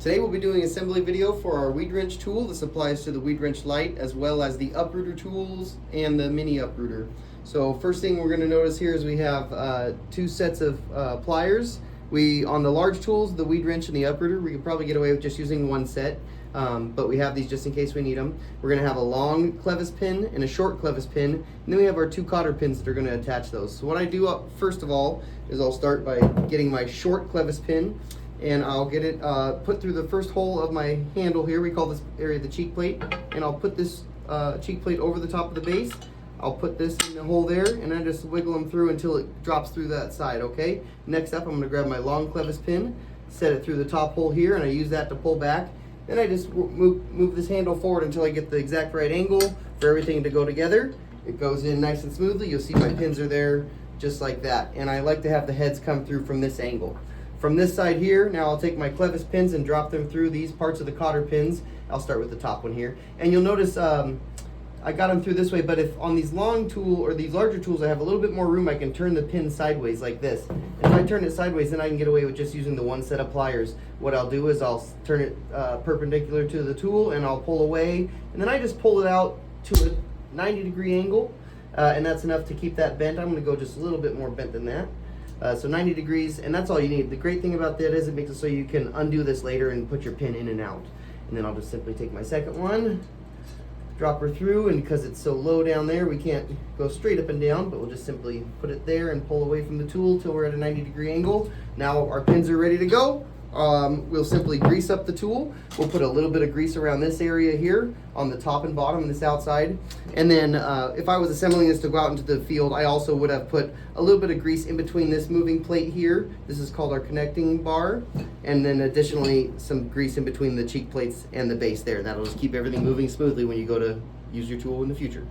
Today we'll be doing an assembly video for our weed wrench tool. This applies to the weed wrench light as well as the uprooter tools and the mini uprooter. So first thing we're going to notice here is we have two sets of pliers. On the large tools, the weed wrench and the uprooter, we could probably get away with just using one set, but we have these just in case we need them. We're going to have a long clevis pin and a short clevis pin, and then we have our two cotter pins that are going to attach those. So what I do first of all is I'll start by getting my short clevis pin, and I'll get it put through the first hole of my handle here. We call this area the cheek plate, and I'll put this cheek plate over the top of the base. I'll put this in the hole there, and I just wiggle them through until it drops through that side, okay? Next up, I'm going to grab my long clevis pin, set it through the top hole here, and I use that to pull back. Then I just move this handle forward until I get the exact right angle for everything to go together. It goes in nice and smoothly. You'll see my pins are there just like that. And I like to have the heads come through from this angle. From this side here, now I'll take my clevis pins and drop them through these parts of the cotter pins. I'll start with the top one here. And you'll notice I got them through this way, but if on these long tool or these larger tools I have a little bit more room, I can turn the pin sideways like this. And if I turn it sideways, then I can get away with just using the one set of pliers. What I'll do is I'll turn it perpendicular to the tool, and I'll pull away, and then I just pull it out to a 90-degree angle, and that's enough to keep that bent. I'm going to go just a little bit more bent than that. So 90 degrees, and that's all you need. The great thing about that is it makes it so you can undo this later and put your pin in and out. And then I'll just simply take my second one, drop her through, and because it's so low down there, we can't go straight up and down, but we'll just simply put it there and pull away from the tool till we're at a 90-degree angle. Now our pins are ready to go. We'll simply grease up the tool. We'll put a little bit of grease around this area here on the top and bottom and this outside. And then if I was assembling this to go out into the field, I also would have put a little bit of grease in between this moving plate here. This is called our connecting bar. And then additionally some grease in between the cheek plates and the base there. That'll just keep everything moving smoothly when you go to use your tool in the future.